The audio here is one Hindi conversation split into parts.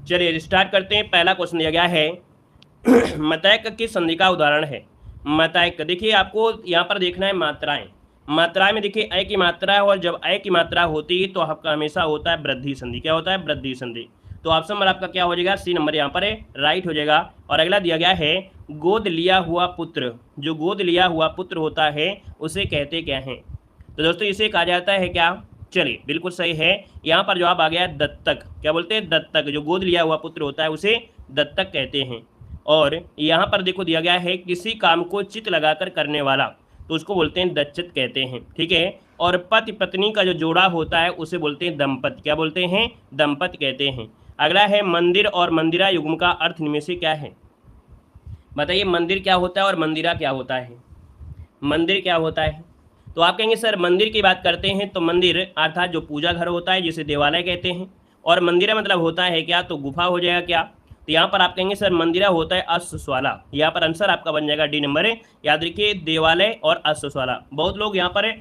चलिए स्टार्ट करते हैं। पहला क्वेश्चन दिया गया है मतैक किस संधि का उदाहरण है। मतैक, देखिए आपको यहाँ पर देखना है मात्राएं। मात्राएं में देखिए अ की मात्रा है, और जब अ की मात्रा होती है तो आपका हमेशा होता है वृद्धि संधि। क्या होता है? वृद्धि संधि। तो ऑप्शन नंबर आपका क्या हो जाएगा? सी नंबर यहाँ पर राइट हो जाएगा। और अगला दिया गया है गोद लिया हुआ पुत्र। जो गोद लिया हुआ पुत्र होता है उसे कहते क्या है? तो दोस्तों इसे कहा जाता है क्या? चलिए बिल्कुल सही है। यहाँ पर जवाब आ गया है दत्तक। क्या बोलते हैं? दत्तक। जो गोद लिया हुआ पुत्र होता है उसे दत्तक कहते हैं। और यहाँ पर देखो दिया गया है किसी काम को चित्त लगाकर करने वाला, तो उसको बोलते हैं दच्चित कहते हैं। ठीक है। और पति पत्नी का जो जोड़ा होता है उसे बोलते हैं दंपति। क्या बोलते हैं? दंपति कहते हैं। अगला है मंदिर और मंदिरा युग्म का अर्थ इनमें से क्या है? बताइए मंदिर क्या होता है और मंदिरा क्या होता है? मंदिर क्या होता है? तो आप कहेंगे सर मंदिर की बात करते हैं तो मंदिर अर्थात जो पूजा घर होता है जिसे देवालय कहते हैं, और मंदिरा मतलब होता है क्या? तो गुफा हो जाएगा क्या? तो यहाँ पर आप कहेंगे सर मंदिरा होता है अश्वशाला। यहाँ पर आंसर आपका बन जाएगा डी नंबर। याद रखिए देवालय और अश्वशाला। बहुत लोग यहाँ पर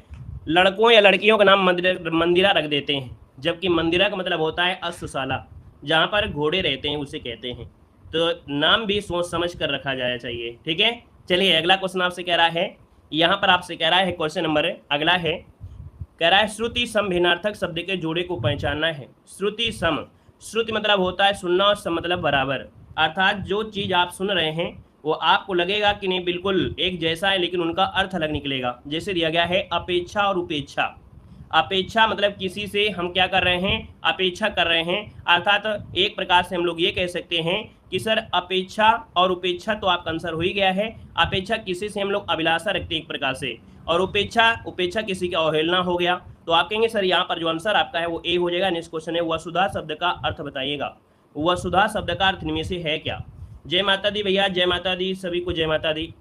लड़कों या लड़कियों का नाम मंदिरा रख देते हैं, जबकि मंदिरा का मतलब होता है अश्वशाला, जहाँ पर घोड़े रहते हैं उसे कहते हैं। तो नाम भी सोच समझ कर रखा जाना चाहिए। ठीक है। चलिए अगला क्वेश्चन आपसे कह रहा है, यहाँ पर आपसे कह रहा है क्वेश्चन नंबर अगला है, कह रहा है श्रुति सम भिन्नार्थक शब्द के जोड़े को पहचानना है। श्रुति सम, श्रुति मतलब होता है सुनना और सम मतलब बराबर। अर्थात जो चीज़ आप सुन रहे हैं वो आपको लगेगा कि नहीं बिल्कुल एक जैसा है, लेकिन उनका अर्थ अलग निकलेगा। जैसे दिया गया है अपेक्षा और उपेक्षा। अपेक्षा मतलब किसी से हम क्या कर रहे हैं? अपेक्षा कर रहे हैं। अर्थात एक प्रकार से हम लोग ये कह सकते हैं कि सर अपेक्षा और उपेक्षा तो आपका आंसर हो ही गया है। अपेक्षा किसी से हम लोग अभिलाषा रखते हैं एक प्रकार से, और उपेक्षा, उपेक्षा किसी का अवहेलना हो गया। तो आप कहेंगे सर यहाँ पर जो आंसर आपका है वो ए हो जाएगा। नेक्स्ट क्वेश्चन है वसुधा शब्द का अर्थ बताइएगा। वसुधा शब्द का अर्थ इनमें से है क्या? जय माता दी भैया, जय माता दी, सभी को जय माता दी।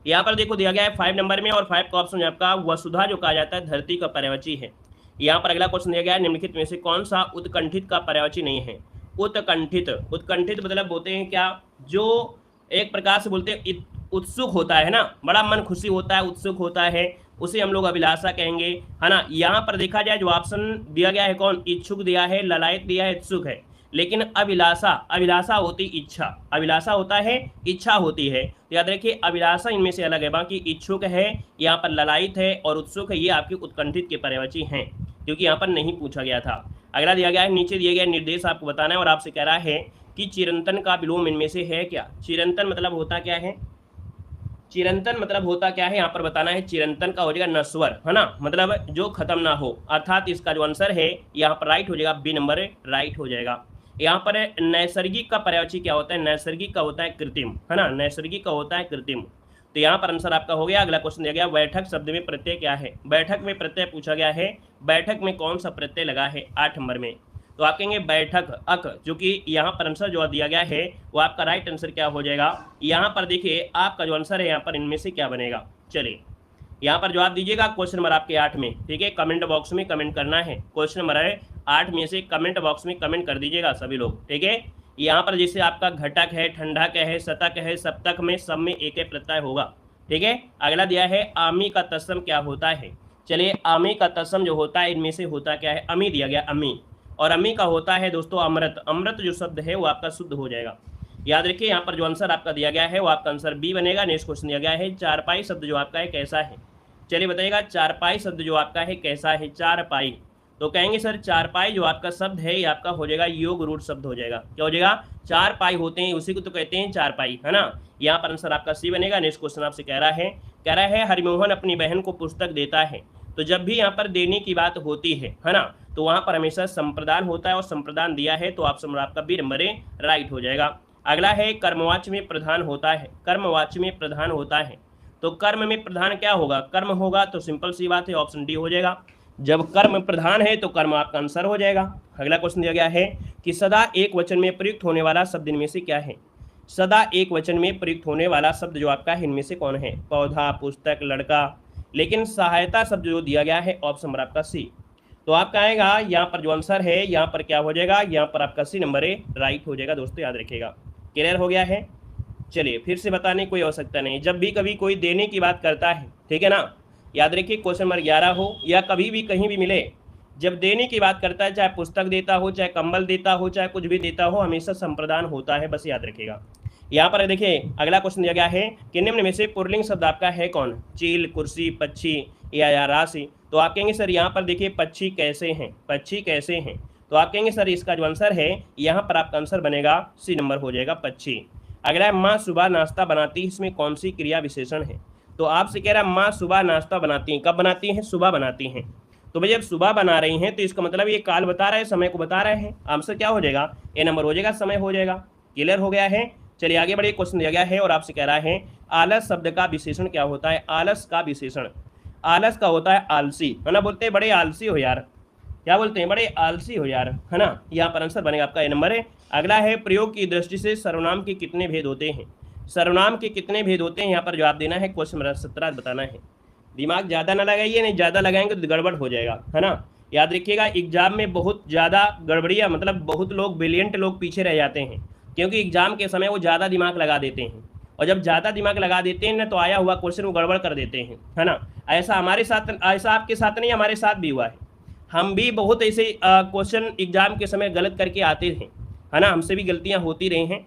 यहाँ पर देखो दिया गया है 5 नंबर में, और 5 का ऑप्शन आपका वसुधा जो कहा जाता है धरती का पर्यायवाची है। यहाँ पर अगला क्वेश्चन दिया गया है निम्नलिखित में से कौन सा उत्कंठित का पर्यायवाची नहीं है? उत्कंठित, उत्कंठित मतलब बोलते हैं क्या? जो एक प्रकार से बोलते हैं उत्सुक होता है ना, बड़ा मन खुशी होता है, उत्सुक होता है, उसे हम लोग अभिलाषा कहेंगे, है ना। यहाँ पर देखा जाए जो ऑप्शन दिया गया है कौन? इच्छुक दिया है, ललायत दिया है, इच्छुक है। लेकिन अभिलाषा, अभिलाषा होती इच्छा, अभिलाषा होता है इच्छा होती है। तो याद रखिए अभिलाषा इनमें से अलग है। बाकी इच्छुक है, यहाँ पर ललायित है और उत्सुक है, ये आपके उत्कंठित के पर्यायवाची हैं, क्योंकि यहाँ पर नहीं पूछा गया था। अगला दिया गया है नीचे दिए गए निर्देश आपको बताना है, और आपसे कह रहा है कि चिरंतन का विलोम इनमें से है क्या? चिरंतन मतलब होता क्या है? चिरंतन मतलब होता क्या है यहाँ पर बताना है। चिरंतन का हो जाएगा नश्वर, है ना, मतलब जो खत्म ना हो। अर्थात इसका जो आंसर है यहाँ पर राइट हो जाएगा, बी नंबर राइट हो जाएगा। यहाँ पर नैसर्गिक का पर्यायवाची क्या होता है? नैसर्गिक का होता है कृत्रिम, है ना, नैसर्गिक का होता है कृत्रिम। तो यहाँ पर आंसर आपका हो गया। अगला क्वेश्चन दिया गया बैठक शब्द में प्रत्यय क्या है? बैठक में प्रत्यय पूछा गया है, बैठक में कौन सा प्रत्यय लगा है 8 नंबर में? तो आप कहेंगे बैठक अक, जो कि यहाँ पर आंसर जो दिया गया है वो आपका राइट आंसर क्या हो जाएगा? यहाँ पर देखिए आपका जो आंसर है यहाँ पर इनमें से क्या बनेगा? चलिए यहाँ पर जवाब दीजिएगा क्वेश्चन नंबर आपके 8 में। ठीक है, कमेंट बॉक्स में कमेंट करना है। क्वेश्चन नंबर 8 में से कमेंट बॉक्स में कमेंट कर दीजिएगा सभी लोग। ठीक है, यहाँ पर जैसे आपका घटक है, ठंडक है, शतक है, सप्तक में सब में एक एक प्रत्यय होगा। ठीक है। अगला दिया है आमी का तत्सम क्या होता है? चलिए आमी का तत्सम जो होता है इनमें से होता क्या है? अमी दिया गया, अमी। और अमी का होता है दोस्तों अमृत। अमृत जो शब्द है वो आपका शुद्ध हो जाएगा। याद रखिए यहाँ पर जो आंसर आपका दिया गया है वो आपका आंसर बी बनेगा। नेक्स्ट क्वेश्चन दिया गया है चारपाई शब्द जो आपका है कैसा है? चलिए बताइएगा चारपाई शब्द जो आपका है कैसा है? चारपाई, तो कहेंगे सर चारपाई जो आपका शब्द है ये आपका हो जाएगा योग रूढ़ शब्द हो जाएगा। क्या हो जाएगा? 4 पाई होते हैं उसी को तो कहते हैं चारपाई, है ना। यहाँ पर आंसर आपका सी बनेगा। नेक्स्ट क्वेश्चन आपसे कह रहा है हरिमोहन अपनी बहन को पुस्तक देता है। तो जब भी यहाँ पर देने की बात होती है ना, तो वहाँ पर हमेशा संप्रदान होता है, और संप्रदान दिया है तो ऑप्शन आपका बी नंबर राइट हो जाएगा। अगला है कर्मवाच्य में प्रधान होता है। कर्मवाच्य में प्रधान होता है, तो कर्म में प्रधान क्या होगा? कर्म होगा, तो सिंपल सी बात है ऑप्शन डी हो जाएगा। जब कर्म प्रधान है तो कर्म आपका आंसर हो जाएगा। अगला क्वेश्चन दिया गया है कि सदा एक वचन में प्रयुक्त होने वाला शब्द इनमें से क्या है? सदा एक वचन में प्रयुक्त होने वाला शब्द जो आपका है इनमें से कौन है? पौधा, पुस्तक, लड़का। लेकिन सहायता शब्द जो दिया गया है ऑप्शन नंबर आपका सी। तो आपका आएगा यहाँ पर जो आंसर है यहाँ पर क्या हो जाएगा? यहाँ पर आपका सी नंबर राइट हो जाएगा। दोस्तों याद रखिएगा। क्लियर हो गया है? चलिए फिर से बताने की कोई आवश्यकता नहीं। जब भी कभी कोई देने की बात करता है, ठीक है ना, याद रखिए क्वेश्चन नंबर 11 हो या कभी भी कहीं भी मिले, जब देने की बात करता है, चाहे पुस्तक देता हो, चाहे कंबल देता हो, चाहे कुछ भी देता हो, हमेशा संप्रदान होता है, बस याद रखिएगा। यहाँ पर देखिए अगला क्वेश्चन दिया गया है कि निम्न में से पुल्लिंग शब्द आपका है कौन? चील, कुर्सी, पक्षी या राशि। तो आप कहेंगे सर यहाँ पर देखिए पक्षी कैसे हैं, पक्षी कैसे हैं, तो आप कहेंगे सर इसका जो आंसर है यहाँ पर आपका आंसर बनेगा सी नंबर हो जाएगा, पक्षी। अगला है माँ सुबह नाश्ता बनाती है, इसमें कौन सी क्रिया विशेषण है? तो आपसे कह रहा है माँ सुबह नाश्ता बनाती हैं, कब बनाती हैं? सुबह बनाती हैं। तो भाई जब सुबह बना रही हैं तो इसका मतलब ये काल बता रहा है, समय को बता रहे हैं। आंसर क्या हो जाएगा? ए नंबर हो जाएगा, समय हो जाएगा। क्लियर हो गया है? चलिए आगे बढ़िए, क्वेश्चन दिया गया है और आपसे कह रहा है आलस शब्द का विशेषण क्या होता है? आलस का विशेषण, आलस का होता है आलसी, है ना। बोलते हैं बड़े आलसी हो यार, क्या बोलते हैं? बड़े आलसी हो यार, है ना। यहाँ पर आंसर बनेगा आपका ए नंबर है। अगला है प्रयोग की दृष्टि से सर्वनाम के कितने भेद होते हैं? सर्वनाम के कितने भेद होते हैं? यहाँ पर जवाब देना है, क्वेश्चन नंबर 17 बताना है। दिमाग ज़्यादा ना लगाइए, नहीं ज़्यादा लगाएंगे तो गड़बड़ हो जाएगा, है ना। याद रखिएगा एग्जाम में बहुत ज़्यादा गड़बड़ियाँ, मतलब बहुत लोग ब्रिलियंट लोग पीछे रह जाते हैं, क्योंकि एग्जाम के समय वो ज़्यादा दिमाग लगा देते हैं, और जब ज़्यादा दिमाग लगा देते हैं ना तो आया हुआ क्वेश्चन वो गड़बड़ कर देते हैं, है ना। ऐसा हमारे साथ, ऐसा आपके साथ नहीं, हमारे साथ भी हुआ है। हम भी बहुत ऐसे क्वेश्चन एग्जाम के समय गलत करके आते थे, है ना। हमसे भी गलतियाँ होती रही हैं।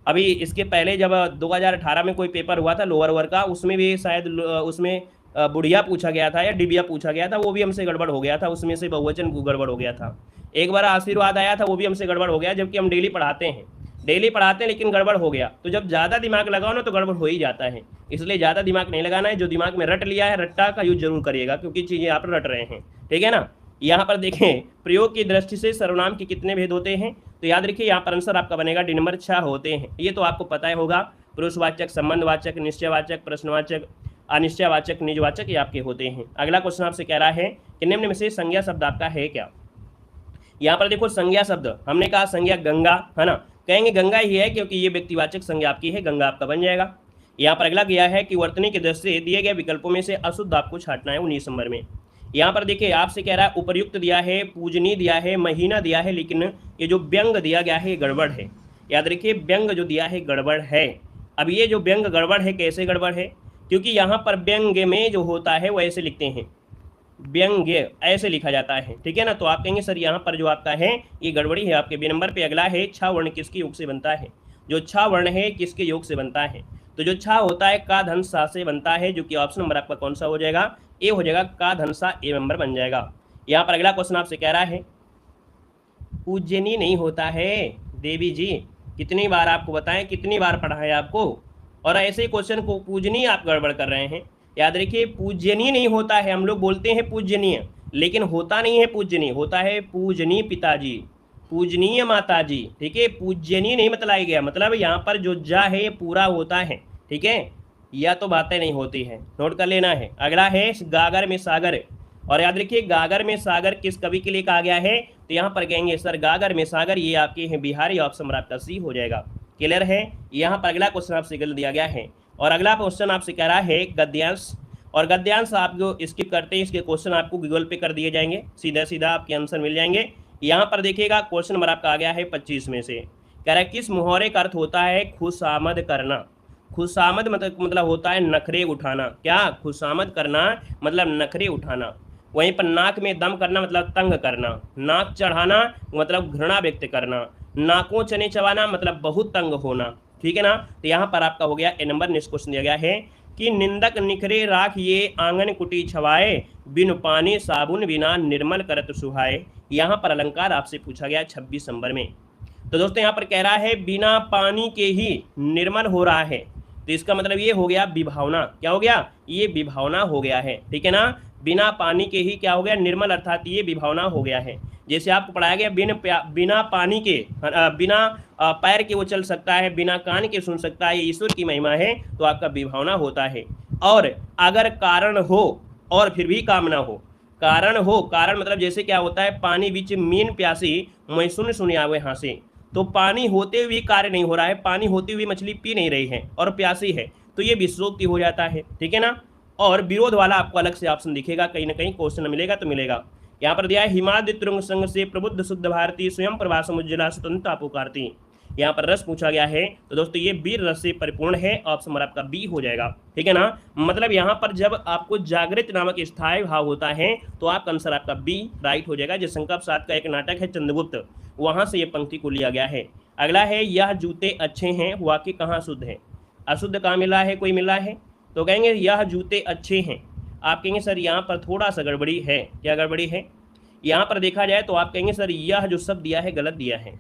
अभी इसके पहले जब 2018 में कोई पेपर हुआ था लोअर वर्ग का, उसमें भी शायद उसमें बुढ़िया पूछा गया था या डिबिया पूछा गया था, वो भी हमसे गड़बड़ हो गया था, उसमें से बहुवचन गड़बड़ हो गया था। एक बार आशीर्वाद आया था, वो भी हमसे गड़बड़ हो गया, जबकि हम डेली पढ़ाते हैं, लेकिन गड़बड़ हो गया। तो जब ज़्यादा दिमाग लगाओ ना तो गड़बड़ हो ही जाता है, इसलिए ज़्यादा दिमाग नहीं लगाना है। जो दिमाग में रट लिया है, रट्टा का यूज जरूर करिएगा, क्योंकि चीज़ें आप रट रहे हैं, ठीक है ना। यहाँ पर देखें प्रयोग की दृष्टि से सर्वनाम के कितने भेद होते हैं? तो याद रखिए यहाँ पर आंसर आपका बनेगा डी नंबर 6 होते हैं। ये तो आपको पता ही होगा, पुरुषवाचक, संबंधवाचक, निश्चयवाचक, प्रश्नवाचक, अनिश्चयवाचक, निजवाचक, ये आपके होते हैं। अगला क्वेश्चन आपसे कह रहा है कि निम्न में से संज्ञा शब्द आपका है क्या? यहाँ पर देखो संज्ञा शब्द, हमने कहा संज्ञा गंगा, है ना। कहेंगे गंगा ही है, क्योंकि ये व्यक्तिवाचक संज्ञा आपकी है, गंगा आपका बन जाएगा। यहाँ पर अगला गया है कि वर्तनी के दृष्टि से दिए गए विकल्पों में से अशुद्ध आपको छांटना है 19 नंबर में। यहाँ पर देखिए आपसे कह रहा है उपयुक्त दिया है, पूजनीय दिया है, महीना दिया है, लेकिन ये जो व्यंग दिया गया है ये गड़बड़ है। याद रखिए व्यंग जो दिया है गड़बड़ है। अब ये जो व्यंग गड़बड़ है, कैसे गड़बड़ है? क्योंकि यहाँ पर व्यंग में जो होता है वो ऐसे लिखते हैं, व्यंग्य ऐसे लिखा जाता है, ठीक है ना। तो आप कहेंगे सर यहाँ पर जो आपका है ये गड़बड़ी है आपके बी नंबर पे। अगला है छा वर्ण किसके योग से बनता है? जो छा वर्ण है किसके योग से बनता है? तो जो छा होता है का धन सा से बनता है, जो कि ऑप्शन नंबर आपका कौन सा हो जाएगा? ए हो जाएगा, का धन सा ए नंबर बन जाएगा। यहाँ पर अगला क्वेश्चन आपसे कह रहा है पूजनीय नहीं होता है देवी जी, कितनी बार आपको बताएं, कितनी बार पढ़ा है आपको? और ऐसे क्वेश्चन को पूजनीय आप गड़बड़ कर रहे हैं। याद रखिए पूजनीय नहीं होता है, हम लोग बोलते हैं पूजनीय, लेकिन होता नहीं है पूजनीय, होता है पूजनीय पिताजी, पूजनीय माताजी, ठीक है। पूजनीय नहीं बतलाया गया, मतलब यहाँ पर जो जा है ये पूरा होता है, ठीक है, या तो बातें नहीं होती है, नोट कर लेना है। अगला है गागर में सागर, और याद रखिए गागर में सागर किस कवि के लिए कहा गया है? तो यहाँ पर कहेंगे सर गागर में सागर ये आपके हैं बिहारी, ऑप्शन आपका सी हो जाएगा। क्लियर है? यहाँ पर अगला क्वेश्चन आपसे गलत दिया गया है, और अगला क्वेश्चन आपसे कह रहा है गद्यांश, और गद्यांश आप जो स्किप करते हैं इसके क्वेश्चन आपको गूगल पे कर दिए जाएंगे, सीधा सीधा आपके आंसर मिल जाएंगे। यहाँ पर देखिएगा क्वेश्चन नंबर आपका आ गया है 25 में से। कह रहा है किस मुहावरे का अर्थ होता है खुशामद करना? खुशामद मतलब होता है नखरे उठाना। क्या? खुशामद करना मतलब नखरे उठाना। वहीं पर नाक में दम करना मतलब तंग करना, नाक चढ़ाना मतलब घृणा व्यक्त करना, नाकों चने चबाना मतलब बहुत तंग होना, ठीक है ना। तो यहाँ पर आपका हो गया ए नंबर। नेक्स्ट क्वेश्चन दिया गया है कि निंदक निखरे राख ये आंगन कुटी छवाए, बिन पानी साबुन बिना निर्मल करत सुहाए। यहाँ पर अलंकार आपसे पूछा गया 26 नंबर में। तो दोस्तों यहाँ पर कह रहा है बिना पानी के ही निर्मल हो रहा है, तो इसका मतलब ये हो गया विभावना। क्या हो गया? ये विभावना हो गया है, ठीक है ना। बिना पानी के ही क्या हो गया? निर्मल, अर्थात ये विभावना हो गया है। जैसे आपको पढ़ाया गया बिना पानी के, बिना पैर के वो चल सकता है, बिना कान के सुन सकता है, ये ईश्वर की महिमा है, तो आपका विभावना होता है। और अगर कारण हो और फिर भी काम ना हो, कारण हो, कारण मतलब जैसे क्या होता है पानी बीच मीन प्यासी मैं सुन सुन आवे हाँसी, तो पानी होते हुए कार्य नहीं हो रहा है, पानी होते हुए मछली पी नहीं रही है और प्यासी है, तो ये विश्वोक्ति हो जाता है, ठीक है ना। और विरोध वाला आपको अलग से ऑप्शन दिखेगा, कहीं ना कहीं क्वेश्चन मिलेगा तो मिलेगा। यहाँ पर दिया है हिमाद्रि तुरंग संघ से प्रबुद्ध शुद्ध भारती स्वयं प्रभा समुज्जला स्वतंत्रता पुकारती। यहाँ पर रस पूछा गया है, तो दोस्तों ये वीर रस से परिपूर्ण है, ऑप्शन नंबर आपका बी हो जाएगा। ठीक है ना, मतलब यहाँ पर जब आपको जागृत नामक स्थायी भाव होता है तो आपका आंसर आपका बी राइट हो जाएगा। जो शंकर प्रसाद का एक नाटक है चंद्रगुप्त, वहां से ये पंक्ति को लिया गया है। अगला है यह जूते अच्छे हैं, वाक्य कहाँ शुद्ध है? अशुद्ध कहाँ मिला है? कोई मिला है? तो कहेंगे यह जूते अच्छे हैं। आप कहेंगे सर यहाँ पर थोड़ा सा गड़बड़ी है। क्या गड़बड़ी है? यहाँ पर देखा जाए तो आप कहेंगे सर यह जो शब्द दिया है गलत दिया है।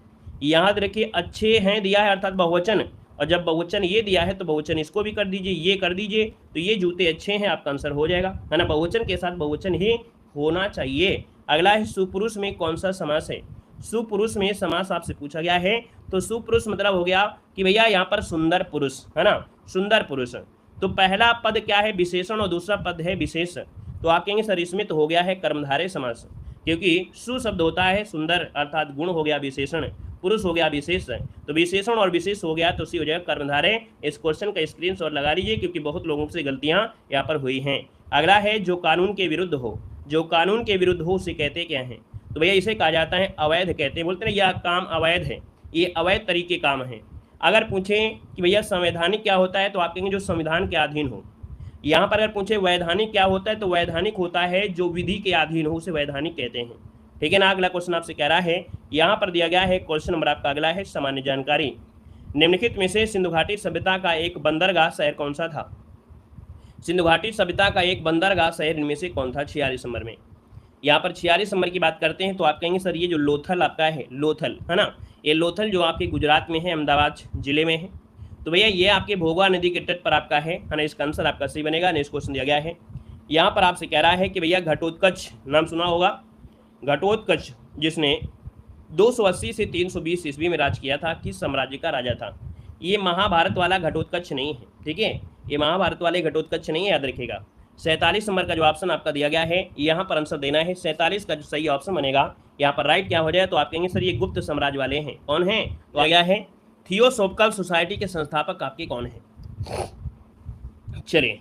यहाँ देखिए अच्छे हैं दिया है अर्थात बहुवचन, और जब बहुवचन ये दिया है तो बहुवचन इसको भी कर दीजिए, ये कर दीजिए, तो ये जूते अच्छे हैं आपका आंसर हो जाएगा, है ना। बहुवचन के साथ बहुवचन ही होना चाहिए। अगला है सुपुरुष में कौन सा समास है? सुपुरुष में समास आपसे पूछा गया है, तो सुपुरुष मतलब हो गया कि भैया यहाँ पर सुंदर पुरुष, है ना, सुंदर पुरुष। तो पहला पद क्या है? विशेषण, और दूसरा पद है विशेष। तो आप कहेंगे सर इसमें तो हो गया है कर्मधारय समास, क्योंकि सु शब्द होता है सुंदर अर्थात गुण हो गया विशेषण, पुरुष हो गया विशेष, तो विशेषण और विशेष हो गया तो सी हो जाएगा कर्मधारय। इस क्वेश्चन का स्क्रीनशॉट लगा लीजिए क्योंकि बहुत लोगों से गलतियां यहाँ पर हुई हैं। अगला है जो कानून के विरुद्ध हो। जो कानून के विरुद्ध हो उसे कहते क्या हैं? तो भैया इसे कहा जाता है अवैध कहते हैं। बोलते हैं यह काम अवैध है, ये अवैध तरीके काम है। अगर पूछें कि भैया संवैधानिक क्या होता है, तो आप कहेंगे जो संविधान के अधीन हो। यहाँ पर अगर पूछे वैधानिक क्या होता है, तो वैधानिक होता है जो विधि के अधीन हो, उसे वैधानिक कहते हैं। ठीक है ना। अगला क्वेश्चन आपसे कह रहा है, यहाँ पर दिया गया है क्वेश्चन नंबर आपका अगला है सामान्य जानकारी। निम्नलिखित में से सिंधु घाटी सभ्यता का एक बंदरगाह शहर कौन सा था? सिंधु घाटी सभ्यता का एक बंदरगाह शहर इनमें से कौन था? 46 नंबर में। यहाँ पर 46 नंबर की बात करते हैं तो आप कहेंगे सर ये जो लोथल आपका है, लोथल, है ना, ये लोथल जो आपके गुजरात में है, अहमदाबाद जिले में है। तो भैया ये आपके भोगवा नदी के तट पर आपका है ना। इसका आंसर आपका सही बनेगा। नेक्स्ट क्वेश्चन दिया गया है, यहाँ पर आपसे कह रहा है कि भैया घटोत्कच नाम सुना होगा। घटोत्कच जिसने 280 से 320 ईस्वी में राज किया था, किस साम्राज्य का राजा था? ये महाभारत वाला घटोत्कच नहीं है। ठीक है, ये महाभारत वाले घटोत्कच नहीं है, याद रखिएगा। 47 नंबर का जो ऑप्शन आपका दिया गया है यहाँ पर आंसर देना है। 47 का जो सही ऑप्शन बनेगा यहाँ पर राइट क्या हो जाए, तो आप कहेंगे सर ये गुप्त साम्राज्य वाले हैं। कौन है? तो आ गया है थियोसॉफिकल सोसाइटी के संस्थापक आपके कौन है? चलिए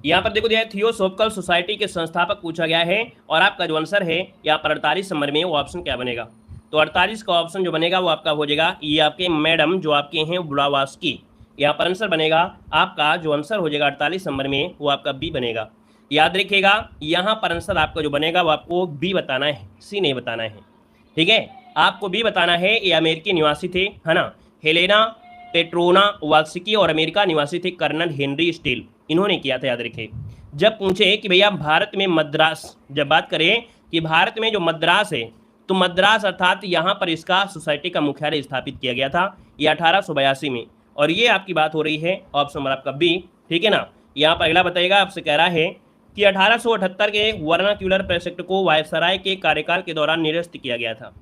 यहाँ पर देखो दिया है थियोसॉफिकल सोसाइटी के संस्थापक पूछा गया है, और आपका जो आंसर है यहाँ पर 48 नंबर में वो ऑप्शन क्या बनेगा? तो 48 का ऑप्शन जो बनेगा वो आपका हो जाएगा ये आपके मैडम जो आपके हैं ब्लावास्की। यहाँ पर आंसर बनेगा आपका जो आंसर हो जाएगा 48 नंबर में वो आपका बी बनेगा। याद रखिएगा यहाँ पर आंसर आपका जो बनेगा वो आपको बी बताना है, सी नहीं बताना है। ठीक है, आपको बी बताना है। ये अमेरिकी निवासी थे, है ना, हेलेना पेट्रोना वाल्स्की, और अमेरिका निवासी थे कर्नल हेनरी स्टील, इन्होंने किया था। याद रखिए जब पूछे कि भैया भारत में मद्रास, जब बात करें कि भारत में जो मद्रास है, तो मद्रास अर्थात यहाँ पर इसका सोसाइटी का मुख्यालय स्थापित किया गया था, ये 1882 में, और ये आपकी बात हो रही है ऑप्शन नंबर आपका बी। ठीक है ना। यहाँ पर अगला बताइएगा, आपसे कह रहा है कि 1878 के वर्नाक्यूलर प्रेसेक्ट को वायसराय के कार्यकाल के दौरान निरस्त किया गया था।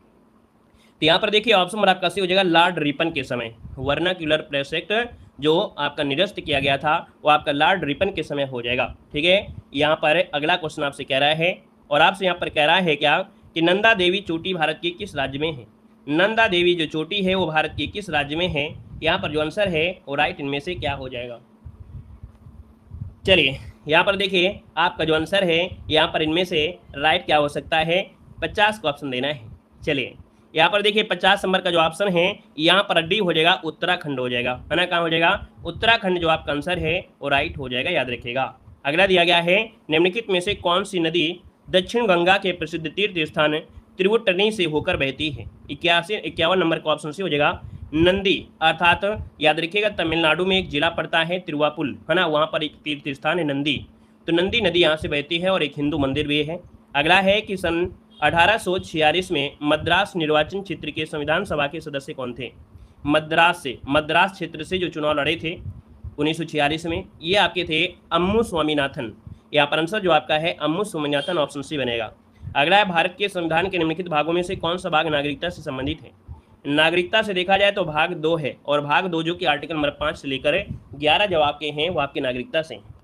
तो यहाँ पर देखिए ऑप्शन नंबर आपका सी हो जाएगा लॉर्ड रिपन के समय। वर्नाक्यूलर प्रेसेक्ट जो आपका निरस्त किया गया था वो आपका लॉर्ड रिपन के समय हो जाएगा। ठीक है, यहाँ पर अगला क्वेश्चन आपसे कह रहा है, और आपसे यहाँ पर कह रहा है क्या कि नंदा देवी चोटी भारत के किस राज्य में है? नंदा देवी जो चोटी है वो भारत के किस राज्य में है? यहाँ पर जो आंसर है वो राइट इनमें से क्या हो जाएगा? चलिए यहाँ पर देखिए आपका जो आंसर है यहाँ पर इनमें से राइट क्या हो सकता है? 50 का ऑप्शन देना है। चलिए यहाँ पर देखिए 50 नंबर का जो ऑप्शन है यहाँ पर डी हो जाएगा, उत्तराखंड हो जाएगा, है ना। कहाँ हो जाएगा? उत्तराखंड जो आपका आंसर है वो राइट हो जाएगा, याद रखिएगा। अगला दिया गया है, निम्नलिखित में से कौन सी नदी दक्षिण गंगा के प्रसिद्ध तीर्थ स्थान त्रिवुटनी से होकर बहती है? 51 नंबर का ऑप्शन से हो जाएगा नंदी, अर्थात याद रखिएगा तमिलनाडु में एक जिला पड़ता है तिरुवापुल, है ना, वहाँ पर एक तीर्थ स्थान है नंदी। तो नंदी नदी यहाँ से बहती है, और एक हिंदू मंदिर भी है। अगला है कि सन 1846 में मद्रास निर्वाचन क्षेत्र के संविधान सभा के सदस्य कौन थे? मद्रास क्षेत्र से जो चुनाव लड़े थे 1946 में, ये आपके थे अम्मू स्वामीनाथन। यहाँ पर आंसर जो आपका है अम्मू स्वामीनाथन, ऑप्शन सी बनेगा। अगला है भारत के संविधान के निम्नलिखित भागों में से कौन सा भाग नागरिकता से संबंधित है? नागरिकता से देखा जाए तो भाग 2 है, और भाग 2 जो कि आर्टिकल नंबर 5 से लेकर 11 जो आपके हैं वो आपकी नागरिकता से हैं।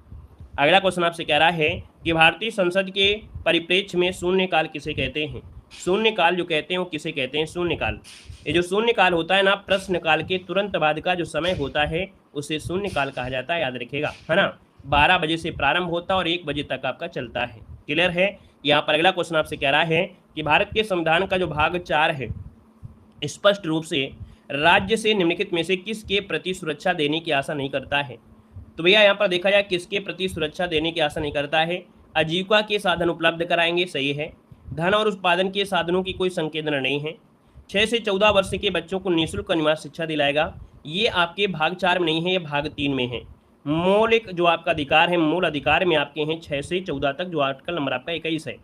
अगला क्वेश्चन आपसे कह रहा है कि भारतीय संसद के परिप्रेक्ष्य में शून्यकाल किसे कहते हैं? शून्यकाल जो कहते हैं वो किसे कहते हैं? शून्यकाल, ये जो शून्यकाल होता है ना, प्रश्नकाल के तुरंत बाद का जो समय होता है उसे शून्यकाल कहा जाता है, याद रखिएगा, है ना। 12 बजे से प्रारंभ होता है और 1 बजे तक आपका चलता है। क्लियर है। यहाँ पर अगला क्वेश्चन आपसे कह रहा है कि भारत के संविधान का जो भाग 4 है स्पष्ट रूप से राज्य से निम्नलिखित में से किसके प्रति सुरक्षा देने की आशा नहीं करता है? तो भैया यहाँ पर देखा जाए किसके प्रति सुरक्षा देने की आशा नहीं करता है? आजीविका के साधन उपलब्ध कराएंगे, सही है। धन और उत्पादन के साधनों की कोई संकेंद्रण नहीं है। 6 से 14 वर्ष के बच्चों को निःशुल्क निवास शिक्षा दिलाएगा। ये आपके भाग 4 में नहीं है, ये भाग 3 में है। मौलिक जो आपका अधिकार है, मूल अधिकार में आपके हैं 6 से 14 तक, जो आर्टिकल नंबर आपका 21 है।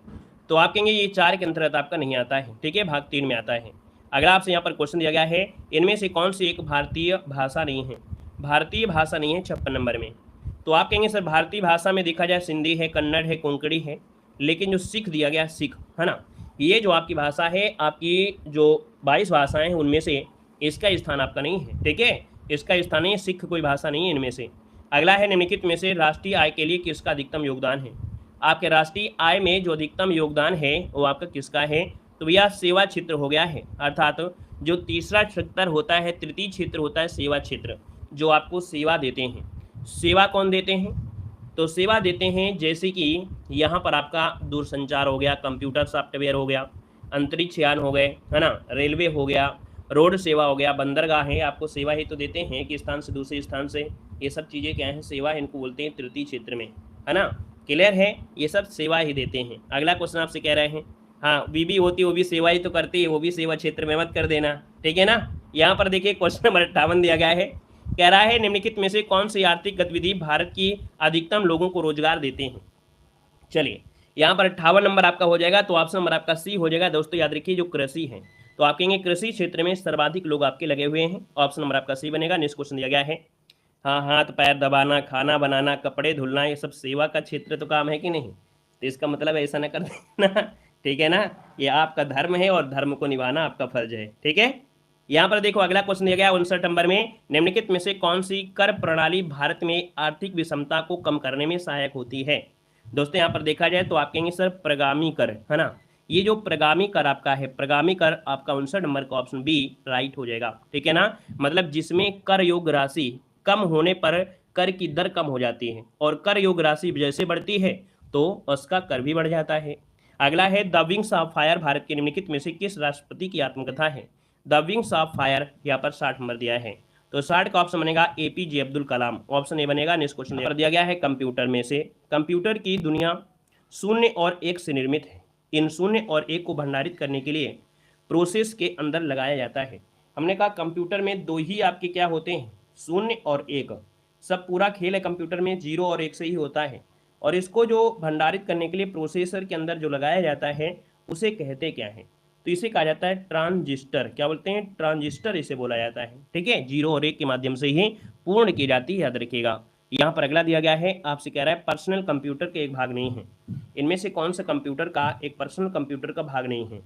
तो आप कहेंगे ये 4 के अंतर्गत आपका नहीं आता है, ठीक है, भाग 3 में आता है। अगला आपसे यहाँ पर क्वेश्चन दिया गया है, इनमें से कौन सी एक भारतीय भाषा नहीं है? भारतीय भाषा नहीं है 56 नंबर में। तो आप कहेंगे सर भारतीय भाषा में देखा जाए सिंधी है, कन्नड़ है, कोंकणी है, लेकिन जो सिख दिया गया सिख है ना, ये जो आपकी भाषा है, आपकी जो 22 भाषाएं हैं उनमें से इसका स्थान आपका नहीं है, ठीक है, इसका स्थान नहीं है, सिख कोई भाषा नहीं है इनमें से। अगला है निम्नलिखित में से राष्ट्रीय आय के लिए किसका अधिकतम योगदान है? आपके राष्ट्रीय आय में जो अधिकतम योगदान है वो आपका किसका है? तो भैया सेवा क्षेत्र हो गया है, अर्थात जो तीसरा क्षेत्र होता है, तृतीय क्षेत्र होता है सेवा क्षेत्र, जो आपको सेवा देते हैं। सेवा कौन देते हैं? तो सेवा देते हैं जैसे कि यहाँ पर आपका दूरसंचार हो गया, कंप्यूटर सॉफ्टवेयर हो गया, अंतरिक्ष यान हो गए, है ना, रेलवे हो गया, रोड सेवा हो गया, बंदरगाहें आपको सेवा ही तो देते हैं कि स्थान से दूसरे स्थान से, ये सब चीज़ें क्या हैं? सेवा, इनको बोलते हैं तृतीय क्षेत्र में, है ना, क्लियर है, ये सब सेवा ही देते हैं। अगला क्वेश्चन आपसे कह रहे हैं, हाँ बीबी होती वो भी सेवा ही तो करती है, वो भी सेवा क्षेत्र में मत कर देना, ठीक है ना। यहाँ पर देखिए क्वेश्चन नंबर 58 दिया गया है, कह रहा है निम्नलिखित में से कौन सी आर्थिक गतिविधि भारत की अधिकतम लोगों को रोजगार देते हैं? चलिए यहाँ पर 58 नंबर आपका हो जाएगा, तो ऑप्शन नंबर आपका सी हो जाएगा। दोस्तों याद रखिए जो कृषि है, तो आप कहेंगे कृषि क्षेत्र में सर्वाधिक लोग आपके लगे हुए हैं, ऑप्शन नंबर आपका सी बनेगा। नेक्स्ट क्वेश्चन दिया गया है, हाँ हाथ पैर दबाना, खाना बनाना, कपड़े धुलना, ये सब सेवा का क्षेत्र तो काम है कि नहीं? तो इसका मतलब ऐसा ना कर देना, ठीक है ना, ये आपका धर्म है और धर्म को निभाना आपका फर्ज है, ठीक है। यहाँ पर देखो अगला क्वेश्चन दिया गया 59 नंबर में, निम्नलिखित में से कौन सी कर प्रणाली भारत में आर्थिक विषमता को कम करने में सहायक होती है? दोस्तों यहाँ पर देखा जाए तो आप कहेंगे सर प्रगामी कर, है ना, ये जो प्रगामी कर आपका है, प्रगामी कर आपका 59 नंबर का ऑप्शन बी राइट हो जाएगा, ठीक है ना। मतलब जिसमें कर योग राशि कम होने पर कर की दर कम हो जाती है, और कर योग राशि जैसे बढ़ती है तो उसका कर भी बढ़ जाता है। अगला है the wings of fire Bharat के निम्नलिखित में से किस राष्ट्रपति की आत्मकथा है? द विंग्स ऑफ फायर यहाँ पर 60 नंबर दिया है, तो 60 का ऑप्शन बनेगा APJ Abdul Kalam, option A बनेगा। नेक्स्ट क्वेश्चन पर दिया गया है कंप्यूटर में से, कंप्यूटर की दुनिया शून्य और एक से निर्मित है, इन शून्य और एक को भंडारित करने के लिए प्रोसेस के अंदर लगाया जाता है। हमने कहा कंप्यूटर में दो ही आपके क्या होते हैं? शून्य और एक, सब पूरा खेल है कंप्यूटर में 0 और 1 से ही होता है, और इसको जो भंडारित करने के लिए प्रोसेसर के अंदर जो लगाया जाता है उसे कहते क्या है? तो इसे कहा जाता है ट्रांजिस्टर, क्या बोलते हैं? ट्रांजिस्टर इसे बोला जाता है, ठीक है, 0 और 1 के माध्यम से ही पूर्ण की जाती है, याद रखिएगा। यहाँ पर अगला दिया गया है, आपसे कह रहा है पर्सनल कंप्यूटर के एक भाग नहीं है, इनमें से कौन सा कंप्यूटर का एक पर्सनल कंप्यूटर का भाग नहीं है?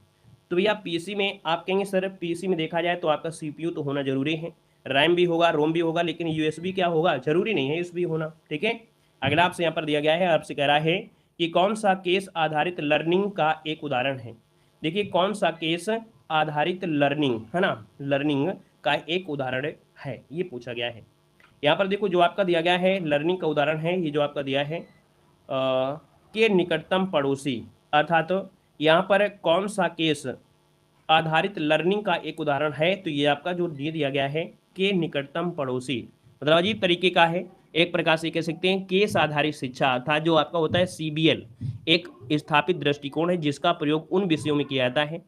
तो भैया पीसी में आप कहेंगे सर पीसी में देखा जाए तो आपका सीपीयू तो होना जरूरी है, रैम भी होगा, रोम भी होगा, लेकिन यूएसबी क्या होगा? जरूरी नहीं है यूएसबी होना, ठीक है। अगला आपसे यहाँ पर दिया गया है, आपसे कह रहा है कि कौन सा केस आधारित लर्निंग का एक उदाहरण है? देखिए कौन सा केस आधारित लर्निंग, है ना, लर्निंग का एक उदाहरण है, ये पूछा गया है। यहाँ पर देखो जो आपका दिया गया है लर्निंग का उदाहरण है, ये जो आपका दिया है के निकटतम पड़ोसी, अर्थात तो यहाँ पर कौन सा केस आधारित लर्निंग का एक उदाहरण है? तो ये आपका जो दिया गया है के निकटतम पड़ोसी, मतलब अजीब तरीके का है, एक प्रकार से कह सकते हैं केस आधारित शिक्षा, अर्थात जो आपका होता है सीबीएल, एक स्थापित दृष्टिकोण है जिसका प्रयोग उन विषयों में किया जाता है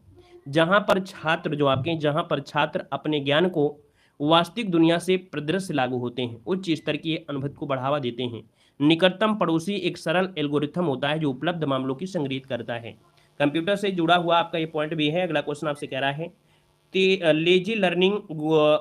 जहां पर छात्र जो आपके जहां पर छात्र अपने ज्ञान को वास्तविक दुनिया से परिदृश्य लागू होते हैं, उच्च स्तर की अनुभूति को बढ़ावा देते हैं। निकटतम पड़ोसी एक सरल एल्गोरिथम होता है जो उपलब्ध मामलों की संग्रहित करता है। कंप्यूटर से जुड़ा हुआ आपका ये पॉइंट भी है। अगला क्वेश्चन आपसे कह रहा है लेजी लर्निंग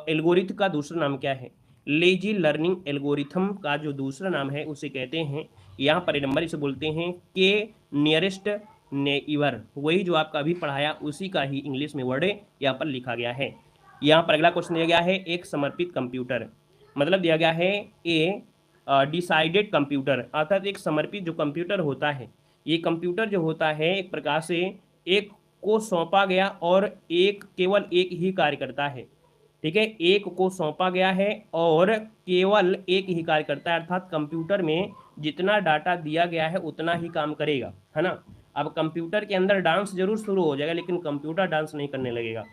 एल्गोरिथम का दूसरा नाम क्या है? लेजी लर्निंग एल्गोरिथम का जो दूसरा नाम है उसे कहते हैं, यहाँ पर नंबर इसे बोलते हैं के नियरेस्ट नेइबर, वही जो आपका अभी पढ़ाया उसी का ही इंग्लिश में वर्ड यहाँ पर लिखा गया है। यहाँ पर अगला क्वेश्चन दिया गया है एक समर्पित कंप्यूटर, मतलब दिया गया है ए डिसाइडेड कंप्यूटर, अर्थात एक समर्पित जो कंप्यूटर होता है, ये कंप्यूटर जो होता है एक प्रकार से एक को सौंपा गया और एक केवल एक ही कार्य करता है, ठीक है, एक को सौंपा गया है और केवल एक ही कार्य करता है, अर्थात कंप्यूटर में जितना डाटा दिया गया है उतना ही काम करेगा, है ना। अब कंप्यूटर के अंदर डांस जरूर शुरू हो जाएगा लेकिन कंप्यूटर डांस नहीं करने लगेगा,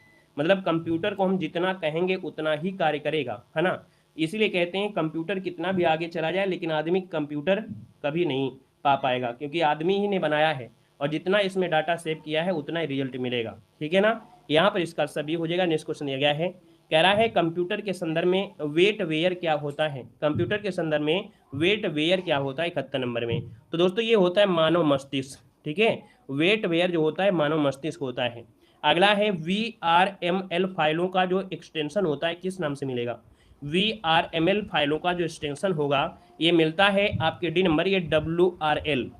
मतलब कंप्यूटर को हम जितना कहेंगे उतना ही कार्य करेगा, है ना। इसीलिए कहते हैं कंप्यूटर कितना भी आगे चला जाए लेकिन आदमी कंप्यूटर कभी नहीं पा पाएगा, क्योंकि आदमी ही ने बनाया है और जितना इसमें डाटा सेव किया है उतना ही रिजल्ट मिलेगा, ठीक है ना। यहाँ पर इसका सभी हो जाएगा। नेक्स्ट क्वेश्चन दिया गया है, कह रहा है कंप्यूटर के संदर्भ में वेट वेयर क्या होता है। कंप्यूटर के संदर्भ में वेट वेयर क्या होता है 71 नंबर में। तो दोस्तों ये होता है मानव मस्तिष्क, ठीक है। वेट वेयर जो होता है मानव मस्तिष्क होता है। अगला है VRML फाइलों का जो एक्सटेंशन होता है किस नाम से मिलेगा। VRML फाइलों का जो एक्सटेंशन होगा ये मिलता है आपके डी नंबर, ये WRL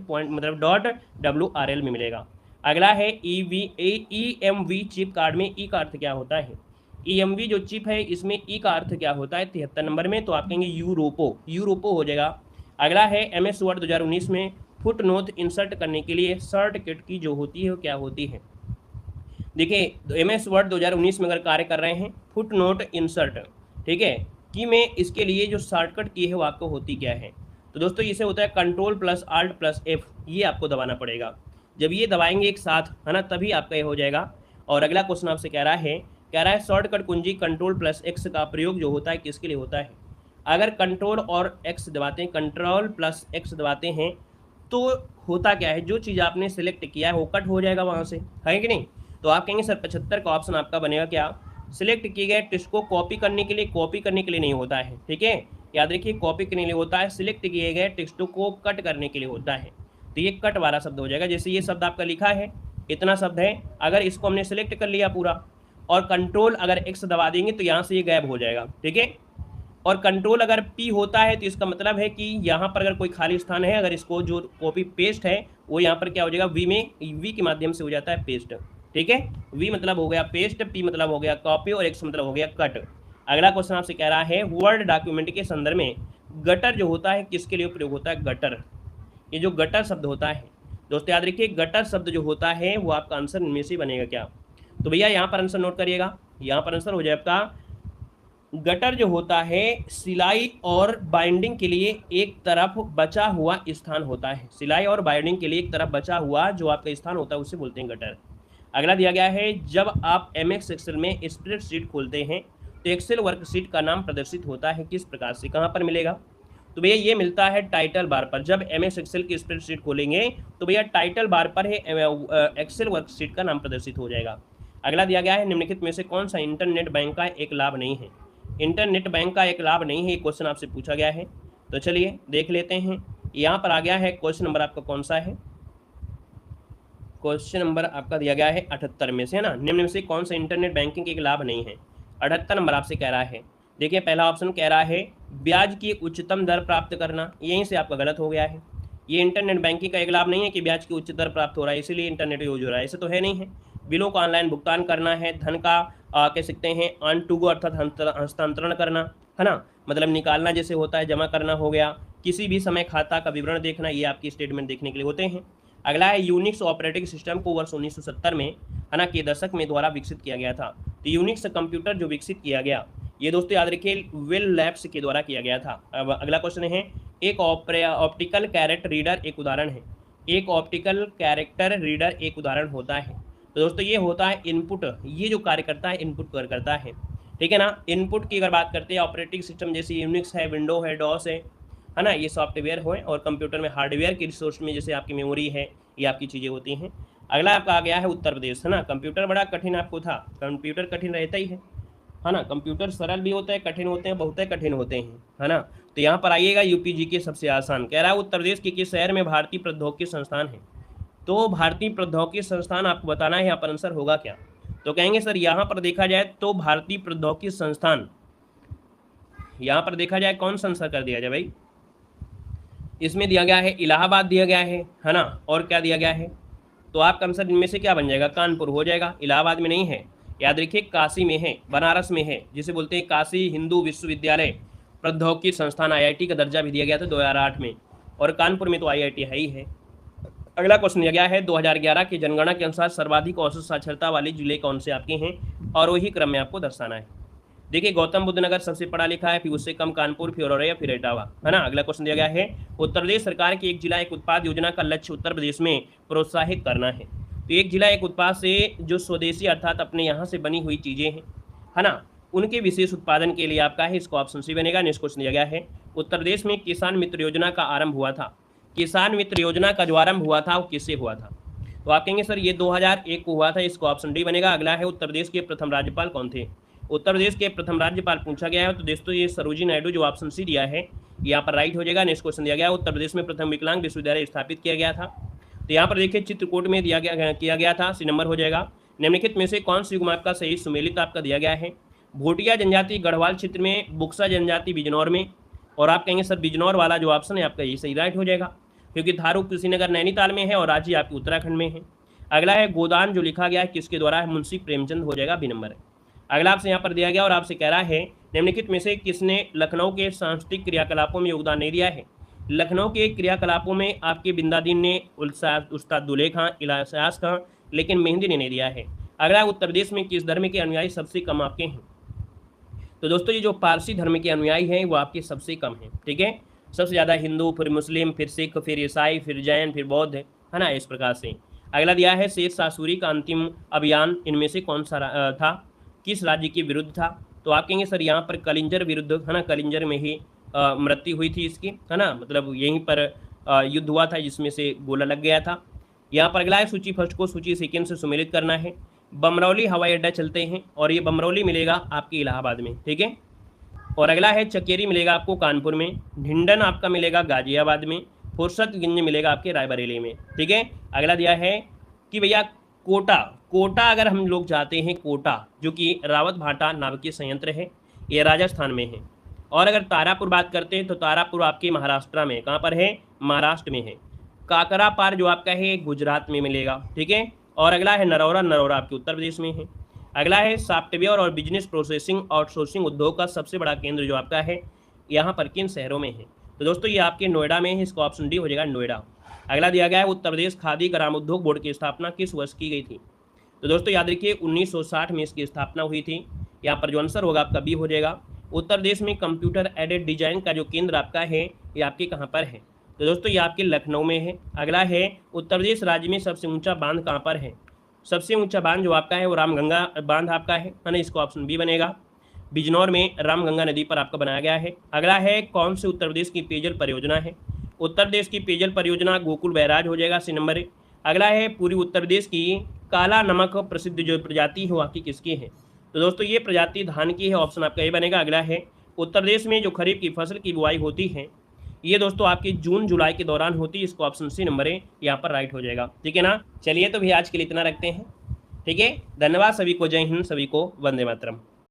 पॉइंट मतलब .WRL में मिलेगा। अगला है EMV चिप कार्ड में ई का अर्थ क्या होता है। EMV जो चिप है इसमें ई का अर्थ क्या होता है 73 नंबर में, तो आप कहेंगे यूरोपो हो जाएगा। अगला है MS वर्ड 2019 में फुट नोट इंसर्ट करने के लिए शॉर्ट कट की जो होती है वो क्या होती है। देखिए MS वर्ड 2019 में अगर कार्य कर रहे हैं फुट नोट इंसर्ट, ठीक है, कि में इसके लिए जो शॉर्टकट की है वो आपको होती क्या है। तो दोस्तों इसे होता है Ctrl+Alt+F, ये आपको दबाना पड़ेगा। जब ये दबाएंगे एक साथ, है ना, तभी आपका ये हो जाएगा। और अगला क्वेश्चन आपसे कह रहा है शॉर्टकट कुंजी Ctrl+X का प्रयोग जो होता है किसके लिए होता है। अगर कंट्रोल और एक्स दबाते हैं, Ctrl+X दबाते हैं तो होता क्या है, जो चीज़ आपने सेलेक्ट किया है वो कट हो जाएगा वहाँ से, है कि नहीं। तो आप कहेंगे सर 75 का ऑप्शन आपका बनेगा क्या, सिलेक्ट किए गए टेक्स्ट को कॉपी करने के लिए नहीं होता है, ठीक है। याद रखिए कॉपी करने के लिए होता है, सिलेक्ट किए गए टेक्स्ट को कट करने के लिए होता है। तो ये कट वाला शब्द हो जाएगा। जैसे ये शब्द आपका लिखा है, इतना शब्द है, अगर इसको हमने सेलेक्ट कर लिया पूरा और कंट्रोल अगर एक्स दबा देंगे तो यहाँ से ये गायब हो जाएगा, ठीक है। और कंट्रोल अगर P होता है तो इसका मतलब है कि यहाँ पर अगर कोई खाली स्थान है, अगर इसको जो कॉपी पेस्ट है वो यहाँ पर क्या हो जाएगा, V के माध्यम से हो जाता है पेस्ट, ठीक है। V मतलब हो गया पेस्ट, P मतलब हो गया कॉपी और X मतलब हो गया कट। अगला क्वेश्चन आपसे कह रहा है वर्ड डॉक्यूमेंट के संदर्भ में गटर जो होता है किसके लिए प्रयोग होता है। गटर, ये जो गटर शब्द होता है दोस्तों याद रखिए, गटर शब्द जो होता है वो आपका आंसर इनमें से बनेगा क्या। तो भैया यहाँ पर आंसर नोट करिएगा, यहाँ पर आंसर हो जाए आपका गटर जो होता है सिलाई और बाइंडिंग के लिए एक तरफ बचा हुआ स्थान होता है। सिलाई और बाइंडिंग के लिए एक तरफ बचा हुआ जो आपका स्थान होता है उसे बोलते हैं गटर। अगला दिया गया है जब आप MS एक्सेल में स्प्रेडशीट खोलते हैं तो एक्सेल वर्कशीट का नाम प्रदर्शित होता है किस प्रकार से, कहाँ पर मिलेगा। तो भैया ये मिलता है टाइटल बार पर। जब MS एक्सेल की स्प्रेडशीट खोलेंगे तो भैया टाइटल बार पर है एक्सेल वर्कशीट का नाम प्रदर्शित हो जाएगा। अगला दिया गया है निम्नलिखित में से कौन सा इंटरनेट बैंक का एक लाभ नहीं है। इंटरनेट बैंक का एक लाभ नहीं है, ये क्वेश्चन आपसे पूछा गया है। तो चलिए देख लेते हैं। यहाँ पर आ गया है क्वेश्चन नंबर आपका कौन सा है, क्वेश्चन नंबर आपका दिया गया है 78 में से, है ना। निम्न में से कौन सा इंटरनेट बैंकिंग के एक लाभ नहीं है। 78 नंबर आपसे कह रहा है। देखिए पहला ऑप्शन कह रहा है ब्याज की उच्चतम दर प्राप्त करना, यहीं से आपका गलत हो गया है। ये इंटरनेट बैंकिंग का एक लाभ नहीं है कि ब्याज की उच्च दर प्राप्त हो रहा है इसीलिए इंटरनेट यूज हो रहा है, ऐसे तो है नहीं है। बिलों का ऑनलाइन भुगतान करना है, धन का कह सकते हैं ऑन टू गो अर्थात हस्तांतरण करना, है ना, मतलब निकालना जैसे होता है, जमा करना हो गया, किसी भी समय खाता का विवरण देखना, ये आपकी स्टेटमेंट देखने के लिए होते हैं। अगला है यूनिक्स ऑपरेटिंग सिस्टम को वर्ष 1970 में, है ना, के दशक में द्वारा विकसित किया गया था। तो यूनिक्स कंप्यूटर जो विकसित किया गया ये दोस्तों याद रखिए वेल लैब्स के द्वारा किया गया था। अब अगला क्वेश्चन है एक ऑप्टिकल कैरेक्टर रीडर एक उदाहरण है। एक ऑप्टिकल कैरेक्टर रीडर एक उदाहरण होता है। तो दोस्तों ये होता है इनपुट, ये जो कार्य करता है इनपुट करता है, ठीक है ना। इनपुट की अगर बात करते हैं ऑपरेटिंग सिस्टम जैसे यूनिक्स है, विंडो है, डॉस है ना, ये सॉफ्टवेयर हो। और कंप्यूटर में हार्डवेयर के रिसोर्स में जैसे आपकी मेमोरी है, ये आपकी चीज़ें होती हैं। अगला आपका आ गया है उत्तर प्रदेश, है ना। कंप्यूटर बड़ा कठिन आपको था, कंप्यूटर कठिन रहता ही है ना। कंप्यूटर सरल भी होता है, कठिन होते हैं, बहुत कठिन होते हैं, है ना। तो यहाँ पर आइएगा यूपीजी के सबसे आसान कह रहा है उत्तर प्रदेश के किस शहर में भारतीय प्रौद्योगिकी संस्थान है। तो भारतीय प्रौद्योगिकी संस्थान आपको बताना है, यहाँ पर आंसर होगा क्या। तो कहेंगे सर यहाँ पर देखा जाए तो भारतीय प्रौद्योगिकी संस्थान, यहाँ पर देखा जाए कौन सा आंसर कर दिया जाए भाई। इसमें दिया गया है इलाहाबाद दिया गया है ना, और क्या दिया गया है। तो आपका आंसर इनमें से क्या बन जाएगा, कानपुर हो जाएगा। इलाहाबाद में नहीं है, याद रखिए काशी में है, बनारस में है, जिसे बोलते हैं काशी हिंदू विश्वविद्यालय प्रौद्योगिकी संस्थान, IIT का दर्जा भी दिया गया था 2008 में, और कानपुर में तो IIT है ही है। अगला क्वेश्चन दिया गया है 2011 की जनगणना के अनुसार सर्वाधिक औसत साक्षरता वाले जिले कौन से आपके हैं, और वही क्रम में आपको दर्शाना है। देखिए गौतम बुद्ध नगर सबसे पढ़ा लिखा है, फिर उससे कम कानपुर, फिर औरैया, फिर इटावा, है ना। अगला क्वेश्चन दिया गया है उत्तर प्रदेश सरकार की एक जिला एक उत्पाद योजना का लक्ष्य उत्तर प्रदेश में प्रोत्साहित करना है। तो एक जिला एक उत्पाद से जो स्वदेशी अर्थात अपने यहाँ से बनी हुई चीज़ें हैं, है ना, उनके विशेष उत्पादन के लिए आपका है, इसको ऑप्शन सी बनेगा। नेक्स्ट क्वेश्चन दिया गया है, उत्तर प्रदेश में किसान मित्र योजना का आरंभ हुआ था। किसान मित्र योजना का जो आरंभ हुआ था वो किससे हुआ था? तो आप कहेंगे सर ये 2001 को हुआ था, इसको ऑप्शन डी बनेगा। अगला है, उत्तर प्रदेश के प्रथम राज्यपाल कौन थे? उत्तर प्रदेश के प्रथम राज्यपाल पूछा गया है, तो दोस्तों ये सरोजिनी नायडू, जो ऑप्शन सी दिया है यहाँ पर राइट हो जाएगा। नेक्स्ट क्वेश्चन दिया गया, उत्तर प्रदेश में प्रथम विकलांग विश्वविद्यालय स्थापित किया गया था। तो यहाँ पर देखिए चित्रकूट में किया गया था, सी नंबर हो जाएगा। निम्नलिखित में से कौन सी युग्म आपका सही सुमेलित आपका दिया गया है? भोटिया जनजाति गढ़वाल क्षेत्र में, बुक्सा जनजाति बिजनौर में, और आप कहेंगे सर बिजनौर वाला जो ऑप्शन है आपका ये सही राइट हो जाएगा, क्योंकि थारू कुशीनगर नैनीताल में है और रांची आपकी उत्तराखंड में है। अगला है, गोदान जो लिखा गया है किसके द्वारा है? मुंशी प्रेमचंद हो जाएगा, बी नंबर है। अगला आपसे यहाँ पर दिया गया और आपसे कह रहा है, निम्नलिखित में से किसने लखनऊ के सांस्कृतिक क्रियाकलापों में योगदान नहीं दिया है? लखनऊ के क्रियाकलापों में आपके बिंदादीन ने, उस्ताद दुल्हे खां, इलियास खां, लेकिन मेहंदी ने नहीं दिया है। अगला, उत्तर प्रदेश में किस धर्म के अनुयायी सबसे कम आपके हैं? तो दोस्तों ये जो पारसी धर्म के अनुयायी हैं वो आपके सबसे कम हैं, ठीक है। सबसे ज़्यादा हिंदू, फिर मुस्लिम, फिर सिख, फिर ईसाई, फिर जैन, फिर बौद्ध, है ना, इस प्रकार से। अगला दिया है, शेर शाह सूरी का अंतिम अभियान इनमें से कौन सा था? किस राज्य के विरुद्ध था? तो आप कहेंगे सर यहाँ पर कलिंजर विरुद्ध, है ना, कलिंजर में ही मृत्यु हुई थी इसकी, है ना, मतलब यहीं पर युद्ध हुआ था जिसमें से गोला लग गया था। यहाँ पर अगला है, सूची फर्स्ट को सूची सेकेंड से सुमेलित करना है। बमरौली हवाई अड्डा चलते हैं और ये बमरौली मिलेगा आपके इलाहाबाद में, ठीक है। और अगला है, चकेरी मिलेगा आपको कानपुर में, ढिंडन आपका मिलेगा गाजियाबाद में, फुर्सतगंज मिलेगा आपके रायबरेली में, ठीक है। अगला दिया है कि भैया कोटा अगर हम लोग जाते हैं, कोटा जो कि रावत भाटा नाभिकीय संयंत्र है, ये राजस्थान में है। और अगर तारापुर बात करते हैं तो तारापुर आपके महाराष्ट्र में, कहाँ पर है? महाराष्ट्र में है। काकरा पार जो आपका है गुजरात में मिलेगा, ठीक है। और अगला है नरौरा आपके उत्तर प्रदेश में है। अगला है, सॉफ्टवेयर और बिजनेस प्रोसेसिंग आउटसोर्सिंग उद्योग का सबसे बड़ा केंद्र जो आपका है यहाँ पर किन शहरों में है? तो दोस्तों ये आपके नोएडा में है, इसका ऑप्शन डी हो जाएगा, नोएडा। अगला दिया गया है, उत्तर प्रदेश खादी ग्रामोद्योग बोर्ड की स्थापना किस वर्ष की गई थी? तो दोस्तों याद रखिए 1960 में इसकी स्थापना हुई थी। यहाँ पर जो आंसर होगा आपका बी हो जाएगा। उत्तर प्रदेश में कंप्यूटर एडेड डिजाइन का जो केंद्र आपका है ये आपके कहाँ पर है? तो दोस्तों ये आपके लखनऊ में है। अगला है, उत्तर प्रदेश राज्य में सबसे ऊंचा बांध कहाँ पर है? सबसे ऊंचा बांध जो आपका है वो रामगंगा बांध आपका है ना, इसको ऑप्शन बी बनेगा। बिजनौर में रामगंगा नदी पर आपका बनाया गया है। अगला है, कौन से उत्तर प्रदेश की पेयजल परियोजना है? उत्तर प्रदेश की पेयजल परियोजना गोकुल बैराज हो जाएगा, सी नंबर है। अगला है, पूरी उत्तर प्रदेश की काला नमक प्रसिद्ध जो प्रजाति है वो आपकी किसकी है? तो दोस्तों ये प्रजाति धान की है, ऑप्शन आपका ये बनेगा। अगला है, उत्तर प्रदेश में जो खरीफ की फसल की बुआई होती है ये दोस्तों आपकी जून जुलाई के दौरान होती है, इसको ऑप्शन सी नंबर है यहाँ पर राइट हो जाएगा, ठीक है ना। चलिए तो भैया आज के लिए इतना रखते हैं, ठीक है। धन्यवाद सभी को, जय हिंद, सभी को वंदे मातरम।